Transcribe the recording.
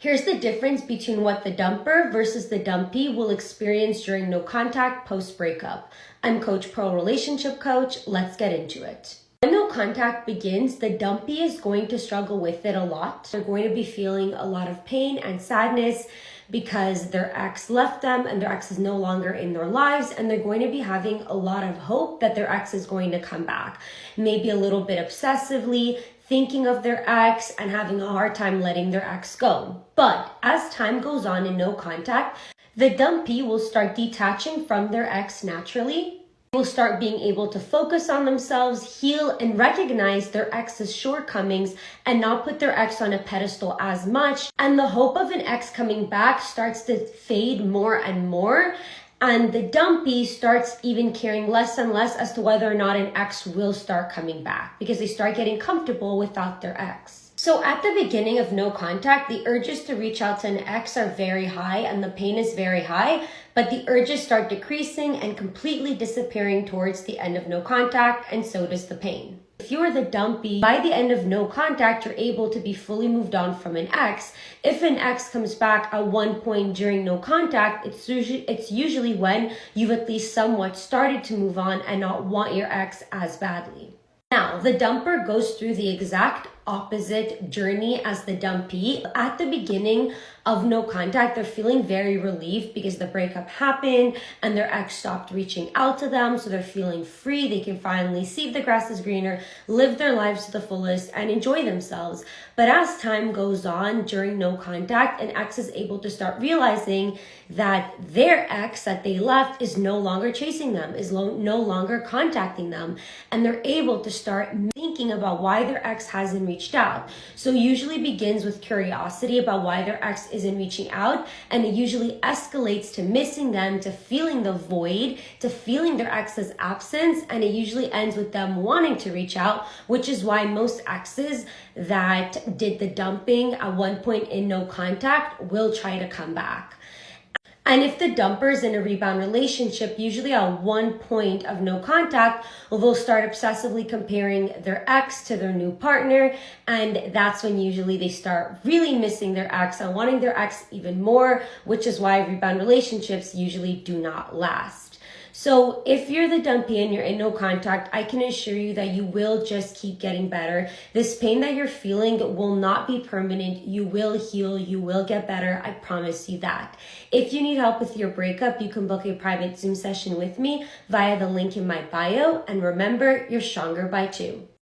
Here's the difference between what the dumper versus the dumpy will experience during no contact post-breakup. I'm Coach Pro Relationship Coach. Let's get into it. When no contact begins, the dumpy is going to struggle with it a lot. They're going to be feeling a lot of pain and sadness because their ex left them and their ex is no longer in their lives, and they're going to be having a lot of hope that their ex is going to come back. Maybe a little bit obsessively thinking of their ex and having a hard time letting their ex go. But as time goes on in no contact, the dumpy will start detaching from their ex naturally. Will start being able to focus on themselves, heal, and recognize their ex's shortcomings and not put their ex on a pedestal as much. And the hope of an ex coming back starts to fade more and more. And the dumpy starts even caring less and less as to whether or not an ex will start coming back because they start getting comfortable without their ex. So at the beginning of no contact, the urges to reach out to an ex are very high and the pain is very high, but the urges start decreasing and completely disappearing towards the end of no contact, and so does the pain. If you're the dumpy, by the end of no contact, you're able to be fully moved on from an ex. If an ex comes back at one point during no contact, it's usually when you've at least somewhat started to move on and not want your ex as badly. Now, the dumper goes through the exact opposite journey as the dumpy. At the beginning of no contact, they're feeling very relieved because the breakup happened and their ex stopped reaching out to them. So they're feeling free. They can finally see if the grass is greener, live their lives to the fullest, and enjoy themselves. But as time goes on during no contact, an ex is able to start realizing that their ex that they left is no longer chasing them, is no longer contacting them. And they're able to start thinking about why their ex hasn't reached out. So it usually begins with curiosity about why their ex isn't reaching out, and it usually escalates to missing them, to feeling the void, to feeling their ex's absence, and it usually ends with them wanting to reach out, which is why most exes that did the dumping at one point in no contact will try to come back. And if the dumper's in a rebound relationship, usually at one point of no contact, they'll start obsessively comparing their ex to their new partner. And that's when usually they start really missing their ex and wanting their ex even more, which is why rebound relationships usually do not last. So if you're the dumpy and you're in no contact, I can assure you that you will just keep getting better. This pain that you're feeling will not be permanent. You will heal. You will get better. I promise you that. If you need help with your breakup, you can book a private Zoom session with me via the link in my bio. And remember, you're stronger by two.